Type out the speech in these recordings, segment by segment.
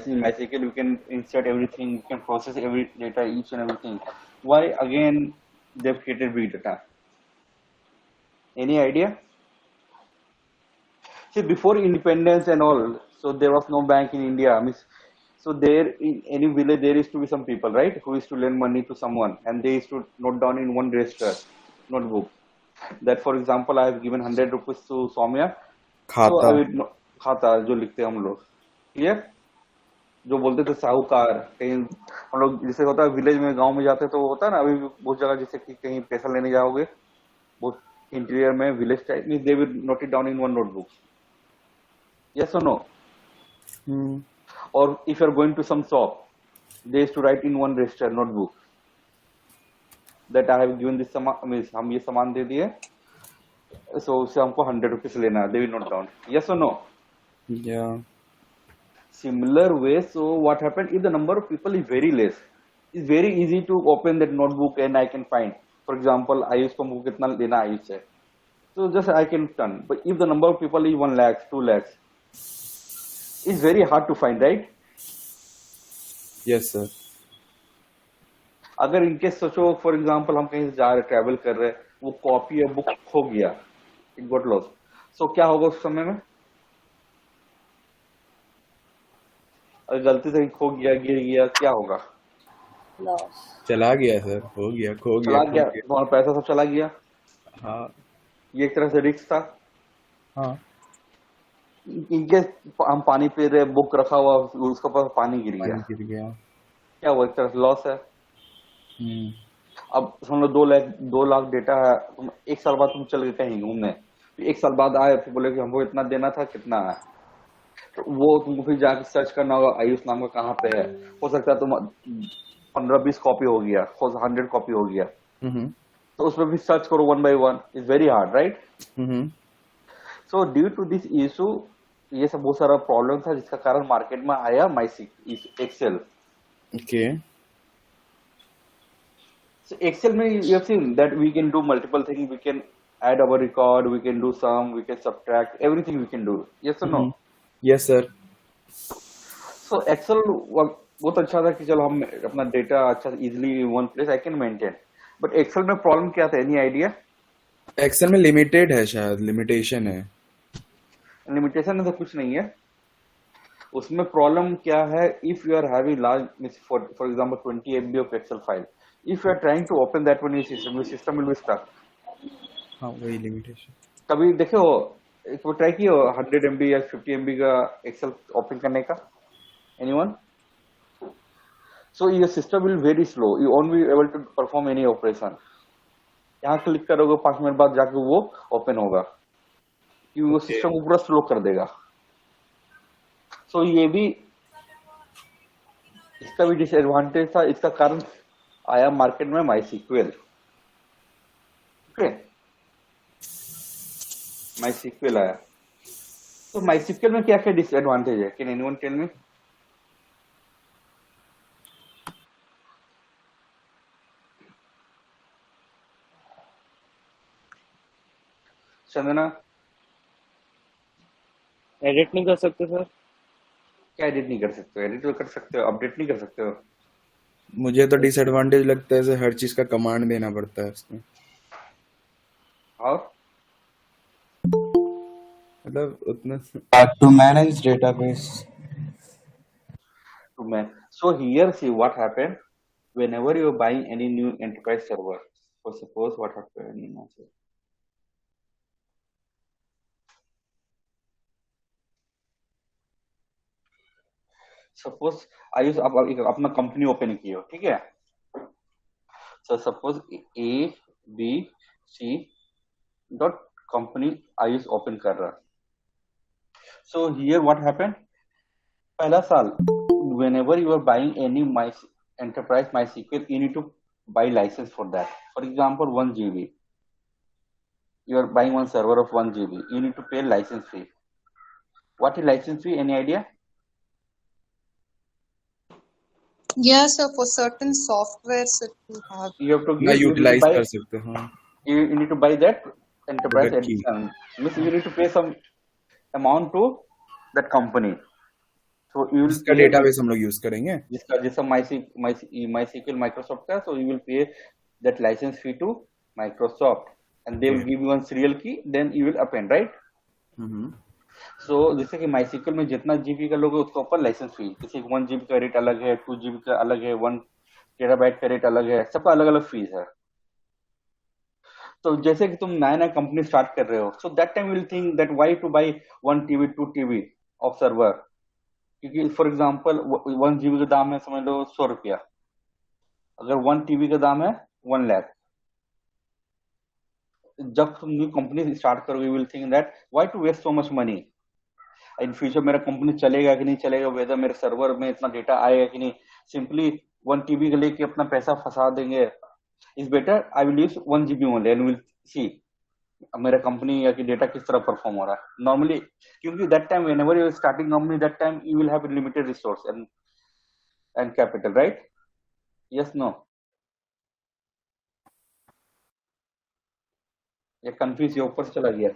MySQL, you can insert everything, you can process every data, each and everything. Why again they've created big data? Any idea? See, before independence and all, so there was no bank in India. So there in any village there used to be some people, right, who used to lend money to someone, and they used to note down in one register notebook that, for example, I have given 100 rupees to Soumya. So खाता I will खाता जो लिखते हैं हम लोग, clear, जो बोलते थे साहूकार, कहीं हम लोग जैसे होता है विलेज में, गांव में जाते तो होता है ना, अभी भी बहुत जगह जैसे कि कहीं पैसा लेने जाओगे बहुत इंटीरियर में विलेज टाइप में, they will note it down in one notebook. Yes or no? Or if you are going to some shop, they used to write in one register notebook that I have given this saman, हम ये सामान दे दिए, so उससे हमको 100 rupees लेना है. They will note down. Yes or no? yeah Similar way, so what happened if the number of people is very less, it's very easy to open that notebook and I can find, for example, Ayush को हमको कितना लेना है आयुष से, so just I can turn. But if the number of people is 1 lakh 2 lakhs, it's very hard to find, right? yes sir अगर इनके सोचो for example हम कहीं जा रहे ट्रैवल कर रहे, वो कॉपी या बुक खो गया, इट गॉट लॉस्ट, सो क्या होगा उस समय में? अगर गलती से खो गया, गिर गया, क्या होगा? चला गया सर, हो गया, खो गया, चला गया, तुम्हारा पैसा सब चला गया. हाँ ये एक तरह से रिस्क था. हाँ इनके हम पानी पी रहे, बुक रखा हुआ, उसके ऊपर पानी गिर गया, गिर गया. क्या हुआ? एक तरह से लॉस है. अब समझ लो 2 लाख डेटा है, तुम एक साल बाद तुम चल गए कहीं घूमने, एक साल बाद आए फिर बोले कि हमको इतना देना था, कितना है, तो वो तुमको फिर जाके सर्च करना होगा आयुष नाम का कहाँ पे है. हो सकता है तुम 15-20 कॉपी हो गया, 100 कॉपी हो गया, तो उसमें भी सर्च करो one by one, is very hard, right? So due to this issue ये सब बहुत सारा प्रॉब्लम था, जिसका कारण मार्केट में आया एक्सेल. ओके. So Excel में you have seen that we can do multiple things. We can add our record, we can do sum, we can subtract, everything we can do. Yes or no? yes sir. So Excel बहुत अच्छा था कि चलो हम अपना data अच्छा easily one place I can maintain. But Excel में problem क्या था? Any idea? एक्सेल में लिमिटेड है, शायद लिमिटेशन है. लिमिटेशन है तो कुछ नहीं है. उसमें प्रॉब्लम क्या है? If you are having large, for example 20 MB of Excel file, if you are trying to open that one in your system will be stuck. हाँ वही लिमिटेशन. कभी देखे हो, एक वो ट्राई किए हो 100 MB या 50 MB का एक्सेल ओपन करने का? Anyone? So your system will very slow, you won't be able to perform any operation. यहाँ क्लिक करोगे 5 मिनट बाद जाके वो ओपन होगा, क्योंकि वो सिस्टम को पूरा स्लो कर देगा. सो ये भी इसका भी डिसएडवांटेज था. इसका कारण आया मार्केट में MySQL. ओके, MySQL आया. तो MySQL में क्या क्या डिसएडवांटेज है? Can anyone tell me? Chandana, edit नहीं कर सकते सर? क्या एडिट नहीं कर सकते हो? एडिट तो कर सकते हो, अपडेट नहीं कर सकते हो. मुझे तो डिसएडवांटेज लगता है, हर चीज का कमांड देना पड़ता है उसमें. और मतलब उतना to manage database. to man. So here see what happened whenever you are buying any new enterprise server. For suppose what happened in also. Suppose Ayush आप अपना कंपनी ओपन किए हो, ठीक है? So suppose ABC dot company Ayush open कर रहा. So here what happened, पहला साल whenever you are buying any enterprise MySQL, you need to buy license for that. For example, 1 GB. You are buying one server of 1 GB. You need to pay license fee. What is license fee? Any idea? Yeah, so for certain softwares you have to give, utilise कर सकते हो. हाँ. you need to buy that enterprise Product key. edition. Means you need to pay some amount to that company. So you will जिसका pay database हम लोग use करेंगे. जिसका MySQL Microsoft का, so you will pay that license fee to Microsoft, and they will give you one serial key, then you will append, right? So जैसे कि MySQL में जितना जीबी का लोगे उसका ऊपर लाइसेंस फी, जैसे 1 GB का रेट अलग है, 2 GB का अलग है, 1 टेराबाइट का रेट अलग है, सबका अलग अलग फीस है. तो जैसे कि तुम नया नया कंपनी स्टार्ट कर रहे हो, so that time will think that why two by 1 TB 2 TB of server, क्योंकि फॉर एग्जांपल 1 GB का दाम है समझ लो 100 रुपया, अगर 1 TB का दाम है 1 लाख. जब तुम न्यू कंपनी स्टार्ट करोगे you will think that why to waste so much money in future, मेरा कंपनी चलेगा कि नहीं चलेगा, वेदर मेरे सर्वर में इतना डेटा आएगा कि नहीं, सिंपली 1 TB का लेके अपना पैसा फंसा देंगे. Is better I will use 1 GB only and will see मेरा कंपनी या कि डेटा किस तरह परफॉर्म हो रहा है नॉर्मली, क्योंकि that time whenever you are starting company that time you will have limited resource and capital, right? Yes no? ये कंफ्यूज ये ऊपर से चला गया.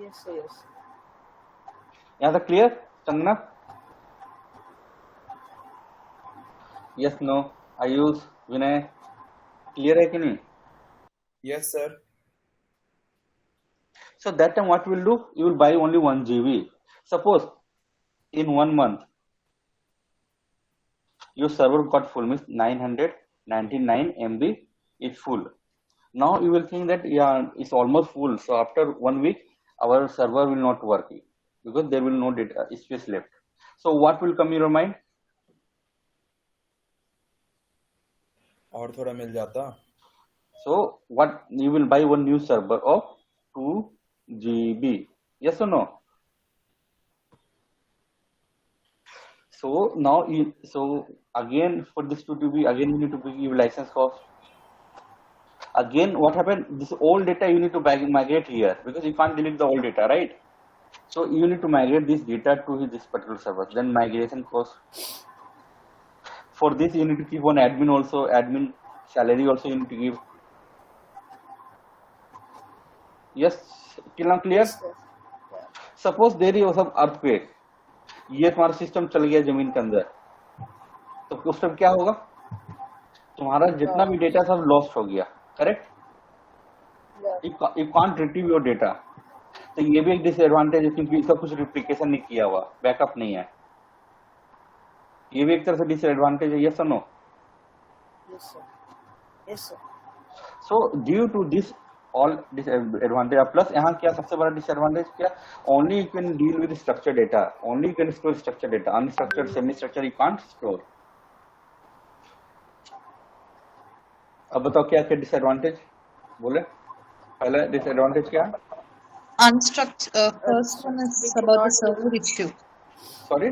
Yes, sir, yes. यहाँ तक clear Chandana? Yes no? Ayush, Vinay, clear है कि नहीं? Yes sir. So that time what you will do, you will buy only 1 GB. Suppose in 1 month your server got full, means 999 MB is full. Now you will think that yeah, it's almost full, so after 1 week our server will not work because there will no data space left. So what will come in your mind? और थोड़ा मिल जाता. So what you will buy one new server of 2 GB, yes or no? So now so again for this 2 GB again you need to give license cost. Again what happened, this old data you need to migrate here because you can't delete the old data, right? So you need to migrate this data to this particular server, then migration cost. For this you need to keep one admin also, admin salary also you need to give. Yes, till now clear? Suppose there is some earthquake, ये तुम्हारा system चल गया जमीन के अंदर, तो उस time क्या होगा? तुम्हारा जितना भी डेटा सब लॉस्ट हो गया, correct? You can't retrieve your data. तो ये भी एक डिसएडवांटेज है क्योंकि इसका कुछ रिप्लिकेशन नहीं किया हुआ, बैकअप नहीं है. ये भी एक तरह से डिसएडवांटेज है. यस और no? Yes, sir. Yes, sir. So due to this all disadvantage plus यहाँ क्या सबसे बड़ा डिसएडवांटेज क्या? Only you can deal with structure data, only you can store structure data, unstructured semi structure you can't store. अब बताओ क्या क्या disadvantage बोले? पहला डिसएडवांटेज क्या? Unstructured. First one is about the server issue. Sorry,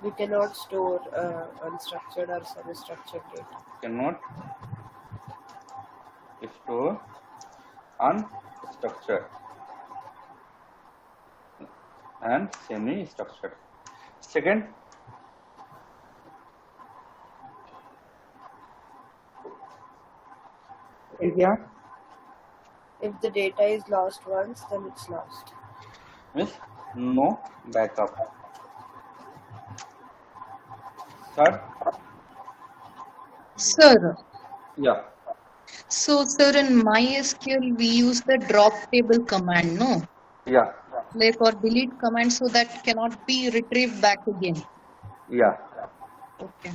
We cannot store unstructured or semi-structured data. cannot store unstructured and semi structured. Second, क्या? If the data is lost once, then it's lost. Means no backup. Third, Sir, yeah, so sir, in MySQL we use the drop table command, no? yeah, Like or delete command, so that cannot be retrieved back again. yeah. Okay.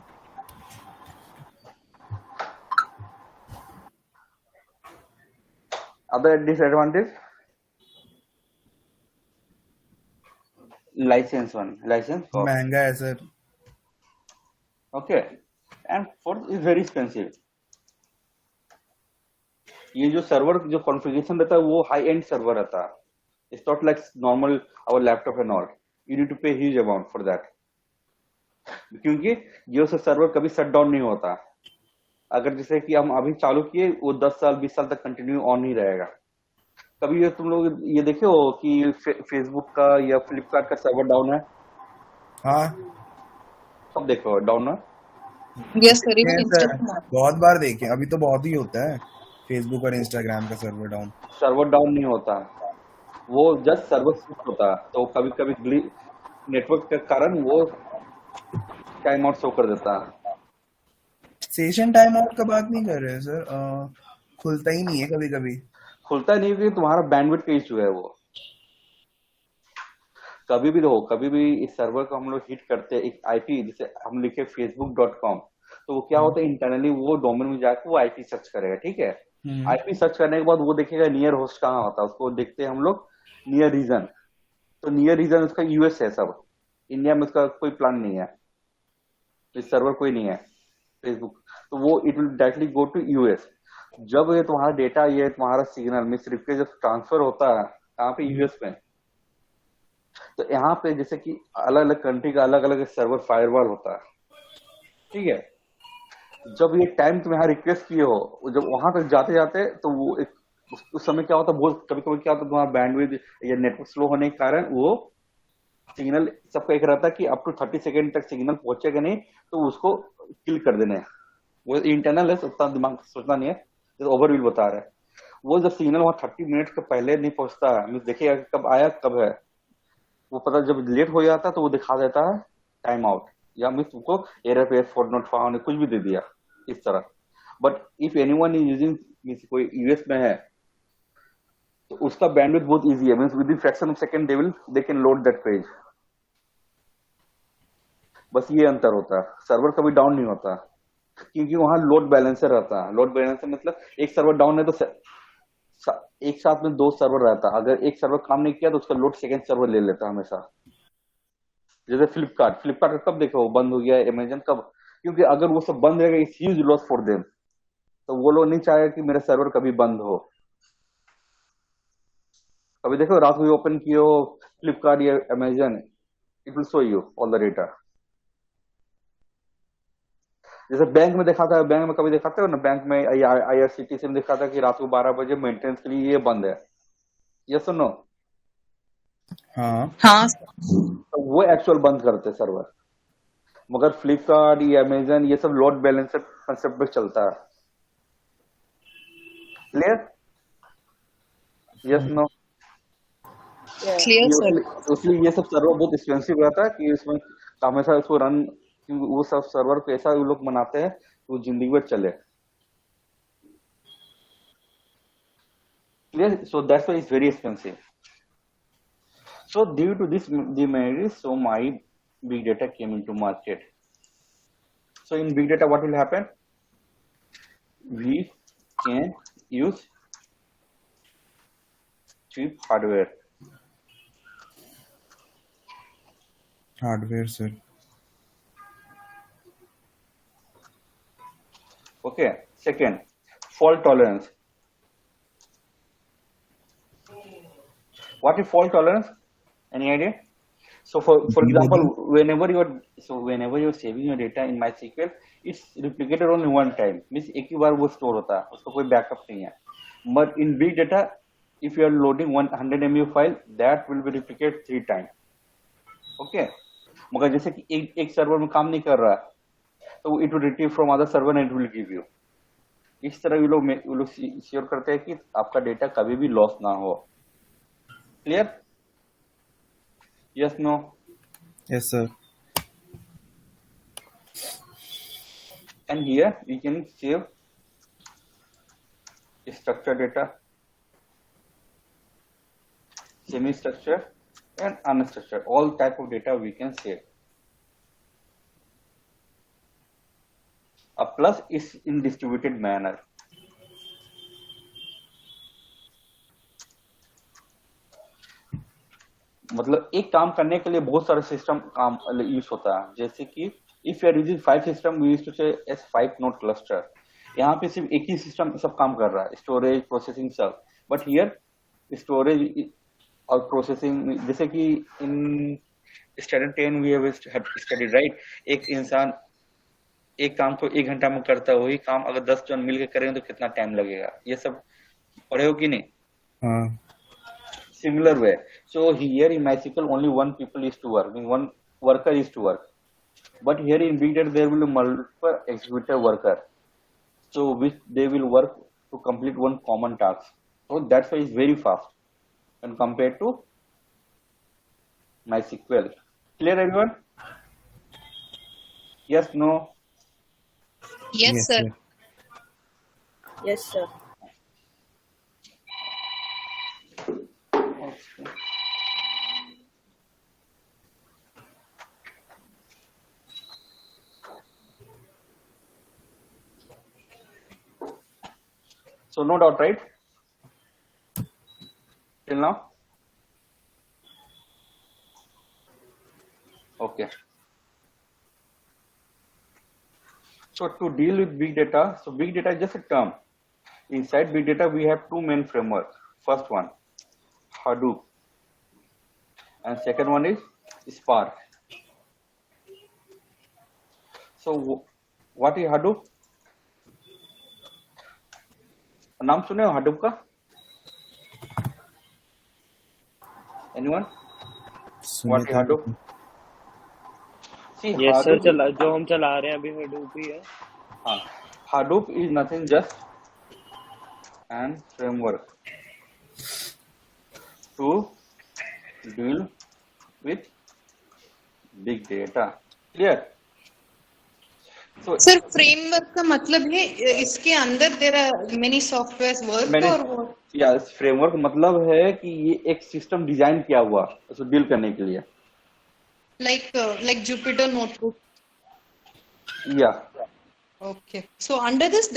Other disadvantage, license one, license cost. महंगा है sir. Okay, and fourth is very expensive. ये जो server जो configuration रहता है वो high and server रहता है. It's not like normal our laptop and all. You need to pay huge amount for that, क्योंकि ये सर्वर कभी शट डाउन नहीं होता. अगर जैसे कि हम अभी चालू किए वो 10 साल 20 साल तक कंटिन्यू ऑन ही रहेगा. कभी ये तुम लोग ये देखे हो कि फेसबुक का या फ्लिपकार्ट का सर्वर डाउन है? हाँ. सब देखो डाउन है. Yes, sir. Even Yes, sir. Instagram. बहुत बार देखे, अभी तो बहुत ही होता है फेसबुक और इंस्टाग्राम का सर्वर डाउन. सर्वर डाउन नहीं होता. वो जस्ट सर्वर स्विच होता है, तो कभी कभी नेटवर्क के कारण वो टाइम आउट शो कर देता है। सेशन टाइम आउट का बात नहीं कर रहे हैं सर, खुलता ही नहीं है कभी कभी। खुलता नहीं क्योंकि तुम्हारा बैंडविड्थ का इशू है वो। कभी भी रहो, कभी भी इस सर्वर को हम लोग हिट करते हैं, एक आईपी जैसे हम लिखे facebook.com, तो वो क्या होता है इंटरनली वो डोमेन में जाकर वो आईपी सर्च करेगा, ठीक है। आईपी सर्च करने के बाद वो देखेगा नियर होस्ट कहाँ होता है, उसको देखते हैं हम लोग नियर रीजन। तो नियर रीजन उसका यूएस है सब, इंडिया में उसका कोई प्लान नहीं है, इस सर्वर कोई नहीं है फेसबुक, तो वो it will directly go to US. जब ये तुम्हारा डेटा, ये तुम्हारा सिग्नल मिस रिक्वेस्ट जब ट्रांसफर होता है कहाँ पे, यूएस में, तो यहाँ पे जैसे कि अलग अलग कंट्री का अलग अलग सर्वर फायरवॉल होता है, ठीक है। जब ये टाइम तुम यहाँ रिक्वेस्ट किए हो, जब वहां तक जाते जाते तो वो एक उस समय क्या होता है, बहुत कभी कभी क्या होता है तुम्हारा बैंडविड्थ या नेटवर्क स्लो होने के कारण वो सिग्नल सबका एक रहता है कि अप टू 30 सेकेंड तक सिग्नल पहुंचेगा नहीं, तो उसको किल कर देना है। वो इंटरनल है, उतना दिमाग सोचना नहीं है, जैसे ओवरव्यू बता रहा है। वो जब सिग्नल वहां 30 मिनट के पहले नहीं पहुंचता है, मीन्स देखिएगा कब आया कब है, वो पता जब लेट हो जाता है तो वो दिखा देता है टाइम आउट, या मीन्स तुमको एरर पे फॉर नॉट फाउंड कुछ भी दे दिया इस तरह। But if anyone is using, means कोई यूएस में है, तो उसका बैंडविड्थ बहुत इजी है, means with in fraction of second they can load that page. बस ये अंतर होता है, सर्वर कभी डाउन नहीं होता क्योंकि वहां लोड बैलेंसर रहता है। लोड बैलेंसर मतलब एक सर्वर डाउन है तो एक साथ में दो सर्वर रहता है, अगर एक सर्वर काम नहीं किया तो उसका लोड सेकंड सर्वर ले लेता है हमेशा। जैसे फ्लिपकार्ट फ्लिपकार्ट कब देखो वो बंद हो गया, अमेजन कब, क्योंकि अगर वो सब बंद रहेगा it's huge loss for them, तो वो लोग नहीं चाहेगा कि मेरा सर्वर कभी बंद हो। अभी देखो रात को ओपन किए हो फ्लिपकार्ट या Amazon, it will show you all the data. जैसे बैंक में दिखाता है, बैंक में कभी दिखाते हो ना, बैंक में आईआरसीटीसी में दिखाता है कि रात को 12 बजे मेंटेनेंस के लिए ये बंद है, ये सुनो। हाँ हाँ तो वो एक्चुअल बंद करते सर्वर, मगर फ्लिपकार्ट या अमेजन ये सब लोड बैलेंसर कंसेप्ट पे चलता है। Clear? Yes no? Yeah. Clear sir. इसलिए ये सब सर्वर बहुत एक्सपेंसिव रहता है कि इसमें हमेशा इसको रन, वो सब सर्वर को ऐसा वो लोग बनाते हैं कि वो जिंदगी भर चले। Clear? So that's why it's very expensive. So due to this demerits, so my big data came into market. So in big data, what will happen? We can use cheap hardware. Hardware sir. Okay. Second, fault tolerance. What is fault tolerance? Any idea? So for example, whenever you're saving your data in MySQL, it's replicated only one time. Means एक ही बार वो store होता है, उसका कोई backup नहीं है. But in big data, if you are loading 100 MB file, that will be replicated 3 times. Okay. मगर जैसे कि एक सर्वर में काम नहीं कर रहा है, तो it will retrieve from other server and it will give you. इस तरह ये लोग श्योर करते हैं कि आपका डेटा कभी भी लॉस ना हो। Clear? Yes no? Yes sir. And here we can save structured data, semi-structured and unstructured. All type of data we can save. A plus is in distributed manner. मतलब एक काम करने के लिए बहुत सारे सिस्टम काम यूज होता है, जैसे कि if you are using 5 system we use to say as 5 node cluster. यहाँ पे सिर्फ एक ही सिस्टम सब काम कर रहा है, स्टोरेज प्रोसेसिंग सब। बट हियर स्टोरेज और प्रोसेसिंग, जैसे कि in standard 10 we have studied right, एक इंसान एक काम को 1 घंटा में करता है, वही काम अगर 10 जन मिलकर करेंगे तो कितना टाइम लगेगा, ये सब पढ़े हो कि नहीं? हाँ। Similar way. So here in MySQL only one people is to work, mean one worker is to work. But here in Big Data there will be multiple executor worker. So which they will work to complete one common task. So that's why it's very fast. when compared to MySQL. Clear, everyone? Yes, no? Yes, Yes, sir. sir. Yes, sir. Okay. So no doubt, right? Till now? Okay. So to deal with big data, so big data is just a term. Inside big data, we have two main frameworks. First one, Hadoop, and second one is Spark. So what is Hadoop? नाम सुने हो Hadoop का? Anyone? सुने What is तो Hadoop? See, yes sir, Hadoop, जो हम चला रहे हैं अभी Hadoop ही है. हाँ, Hadoop is nothing just an framework to deal with big data. Clear? So sir framework का मतलब है इसके अंदर there are many software work मैंने और वो या फ्रेमवर्क मतलब है कि ये एक सिस्टम डिजाइन किया हुआ उसको डील करने के लिए. like Jupyter notebook. या Okay. So under this,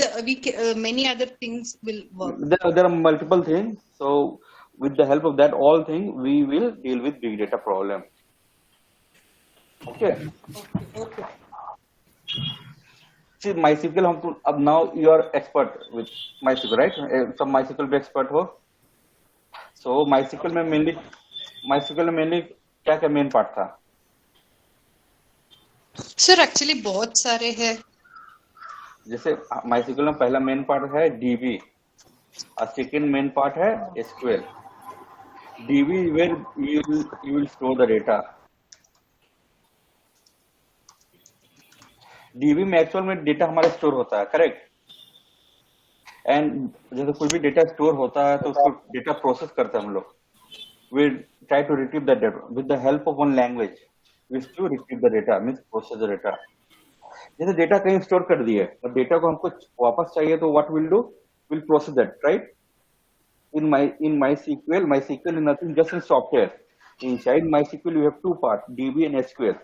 many other things will work. there are multiple things. So with the help of that all thing we will deal with big data problem. Okay. Okay. See MySQL हम तो अब now you are expert with MySQL, right? सब MySQL पे expert हो. So MySQL में mainly क्या क्या main part था? सर एक्चुअली बहुत सारे हैं. जैसे MySQL में पहला मेन पार्ट है DB, और सेकंड मेन पार्ट है SQL. DB is where you will store the data. DB में एक्चुअल में डेटा हमारा स्टोर होता है, करेक्ट? एंड जैसे कोई भी डेटा स्टोर होता है तो उसको डेटा प्रोसेस करते हैं हम लोग. We try to retrieve the data with the help of one language. We used to retrieve the data, means process the data. जैसे डेटा कहीं स्टोर कर दिए और डेटा को हमको वापस चाहिए तो what we'll do? We'll process that, right? In MySQL is nothing just a software. Inside MySQL you have two parts, DB and SQL.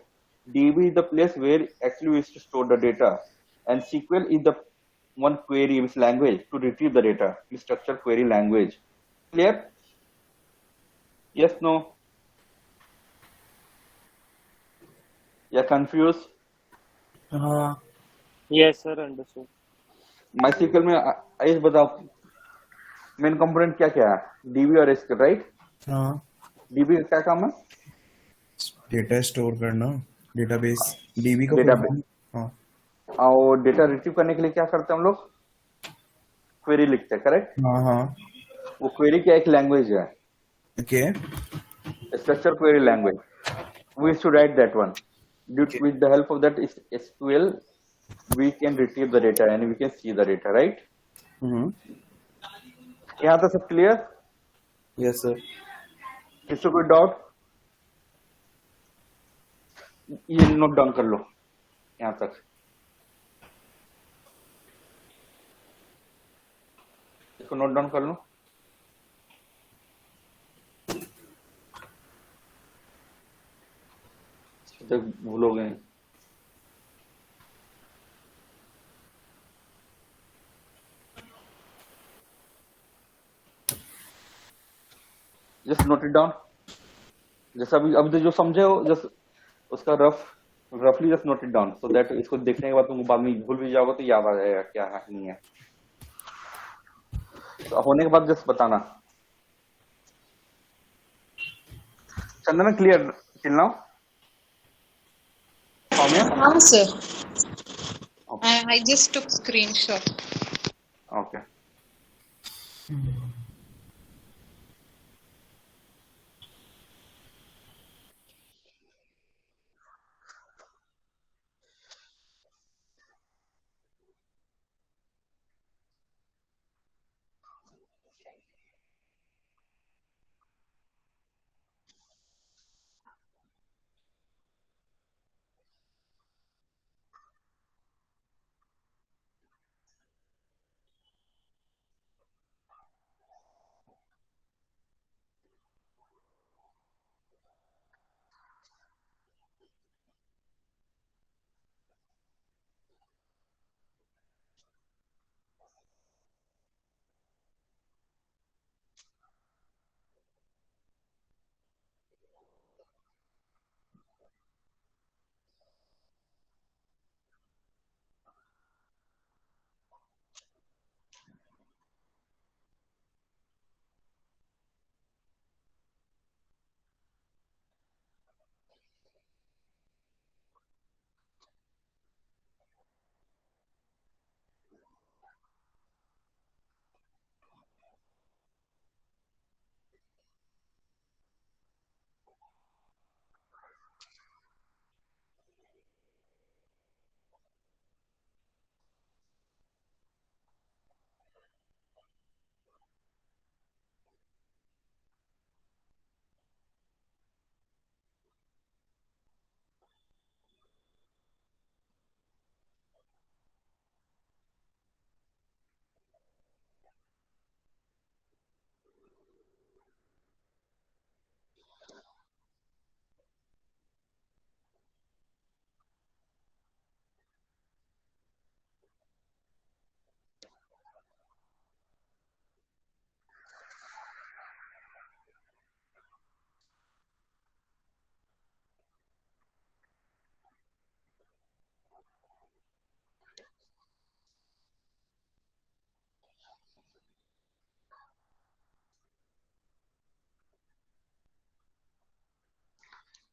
DB is the place where actually we used to store the data, and SQL is the one query with language to retrieve the data, with structured query language. Clear? Yes, no? Yeah, confused? हाँ. Yes sir, understood. MySQL में आयुष बताओ main component क्या क्या है? DB और SQL, right? हाँ. DB का क्या काम है? डेटा स्टोर करना, डेटाबेस. डीबी का डेटाबेस. हाँ. और डेटा रिट्रीव करने के लिए क्या करते हैं हम लोग? क्वेरी लिखते हैं, करेक्ट? हाँ हाँ. वो क्वेरी क्या एक लैंग्वेज है, okay. structure query language. We should write that one. With the help of that SQL, we can retrieve the data and we can see the data, right? यहाँ तक सब क्लियर? Yes sir. किसी कोई doubt? ये note down कर लो यहाँ तक. इसको नोट डाउन कर लो. भूलोगे. Just note it down. जैसे अभी जो समझे हो जस्ट उसका रफली just note it down, so that इसको देखने के बाद तुमको बाद में भूल भी जाओगे तो याद आ जाएगा क्या है नहीं है. तो होने के बाद जस्ट बताना. Chandana clear till now? हाँ sir. I just took screenshot. Okay.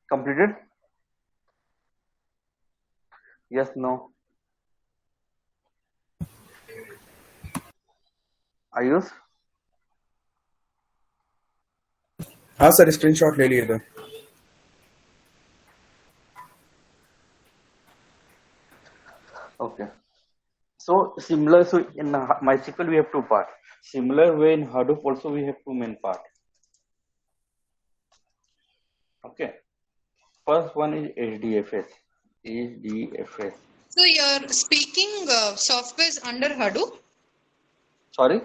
Completed? Yes, no. Ayush? हाँ सर स्क्रीनशॉट ले लिए थे. Okay. So similar, so in MySQL we have two parts. Similar way in Hadoop also we have two main part. Okay. First one is HDFS. HDFS. So you're speaking softwares under Hadoop. Sorry.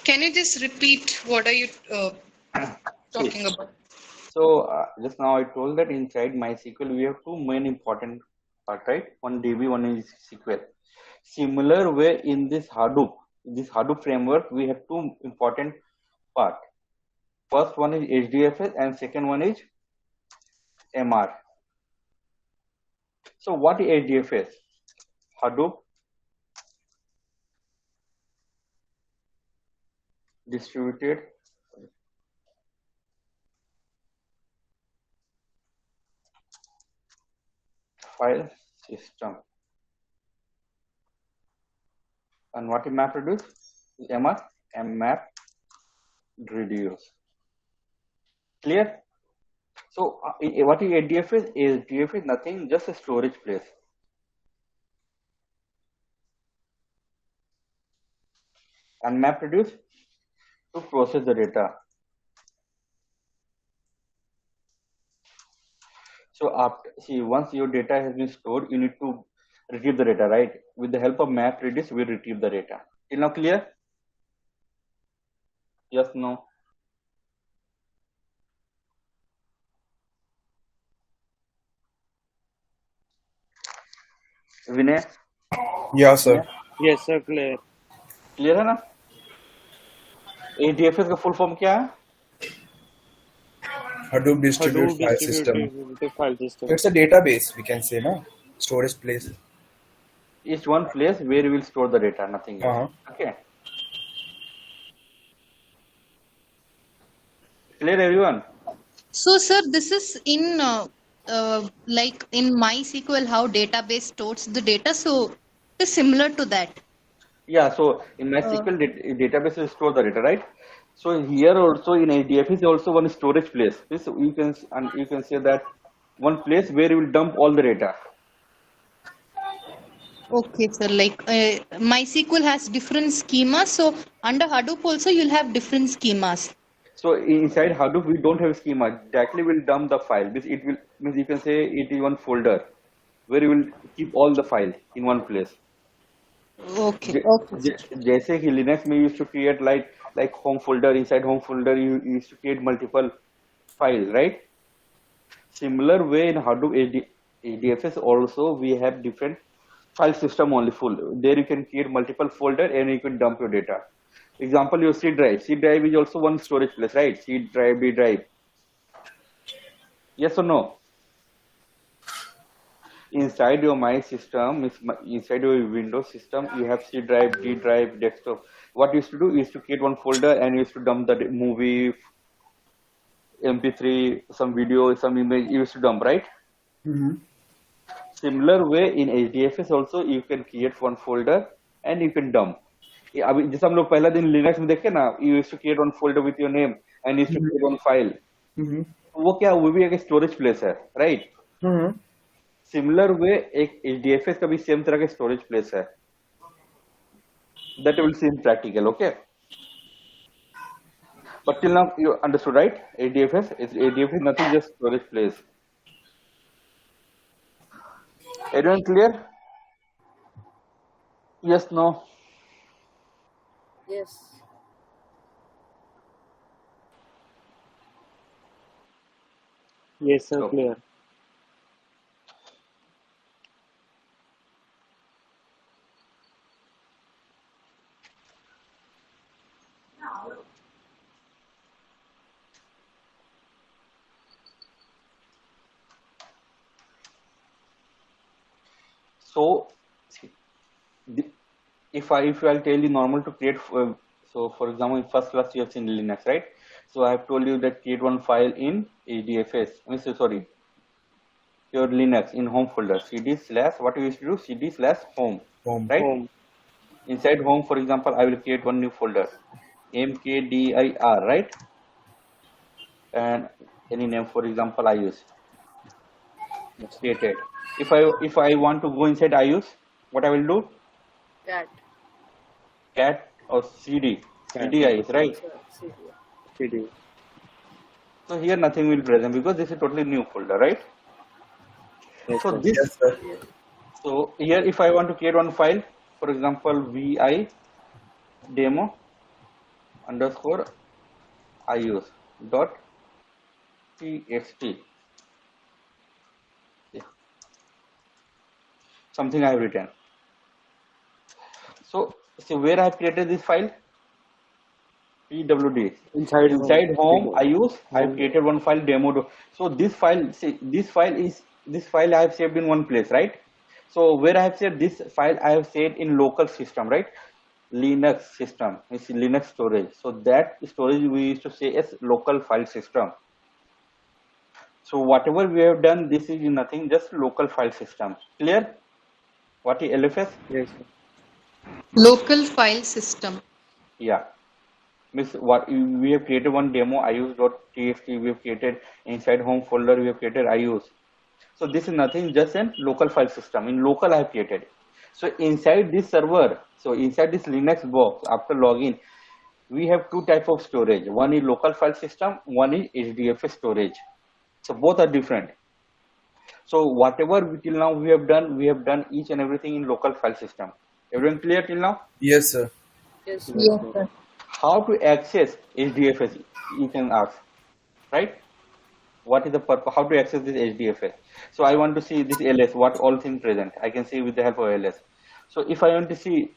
Can you just repeat what are you talking See, about? so just now I told that inside MySQL we have two main important part, right? One DB, one is SQL. Similar way in this Hadoop framework, we have two important part. First one is HDFS and second one is MR. So what is HDFS? Hadoop Distributed File System. And what is MapReduce? MR and MapReduce. Clear? So what is HDFS? HDFS is nothing, just a storage place. And MapReduce to process the data. So once your data has been stored, you need to retrieve the data, right? With the help of MapReduce, we retrieve the data. Till now clear? Yes, no? Vinay? Yeah sir. Yes, sir, clear. Clear है ना? ADFS का full form क्या है? Hadoop distributed Hadoop file system. distributed file system. It's a database we can say, na? Storage place. It's one place where you will store the data, nothing else. Okay. Clear, everyone? So, sir, this is in like in MySQL how database stores the data. So it's similar to that. Yeah. So in MySQL database will store the data, right? So here also in ADF is also one storage place. This you can say that one place where you will dump all the data. Okay, sir. Like MySQL has different schemas. So under Hadoop also you'll have different schemas. So inside Hadoop we don't have schema. Directly will dump the file. It will means you can say it is one folder where you will keep all the file in one place. Okay. Okay. जैसे कि Linux में used to create like home folder, inside home folder you used to create multiple files, right? Similar way in Hadoop ADFS also we have different file system only full. There you can create multiple folder and you can dump your data. Example, your C drive. C drive is also one storage place, right? C drive, B drive. Yes or no? Inside your My system, inside your Windows system, you have C drive, D drive, desktop. What you used to do is to create one folder and you used to dump the movie, MP3, some video, some image. You used to dump, right? Mm-hmm. Similar way in HDFS also you can create one folder and you can dump. अभी जैसे हम लोग पहला दिन Linux में देखे ना, you used to create one folder with your name and you used to create one file. वो क्या, वो भी एक स्टोरेज प्लेस है, राइट? सिमिलर वे एक HDFS का भी सेम तरह का स्टोरेज प्लेस है. That will seem practical, okay? But till now you understood, right? ADFS is nothing, just storage place. Everyone clear? Yes, no? Yes. Yes, sir, So, clear. so if I'll tell you normal to create So for example, in first class you have seen Linux, right? So I have told you that create one file in HDFS. Sorry, your Linux in home folder. CD slash what we used to do, CD slash home, Home. right? Home. Inside home, for example, I will create one new folder, mkdir, right? And any name, for example, I use created. If I want to go inside I use, what I will do? Cat. Cat or CD. Cat. CD I use, right? CD. CD. So here nothing will present because this is totally new folder, right? Yes, So sir. this, Yes, sir. so here if I want to create one file, for example, vi demo underscore iuse dot txt, something I have written. So where I have created this file, pwd. Inside home I use, I have created one file demo. So this file, see, this file I have saved in one place, right? So where I have saved this file, I have saved in local system, right? Linux system, it's Linux storage. So that storage we used to say as local file system. So whatever we have done, this is nothing, just local file system. Clear? What is LFS? Yes, sir. Local file system. Yeah. Means what we have created one demo iuse.txt, we have created inside home folder, we have created iuse. So this is nothing, just a local file system. In local I have created. So inside this server, so inside this Linux box, after login, we have two types of storage. One is local file system, one is HDFS storage. So both are different. So whatever till now we have done each and everything in local file system. Everyone clear till now? Yes, sir. Yes, sir. Yes, sir. How to access HDFS, you can ask, right? What is the purpose? How to access this HDFS? So I want to see this LS, what all things present. I can see with the help of LS. So if I want to see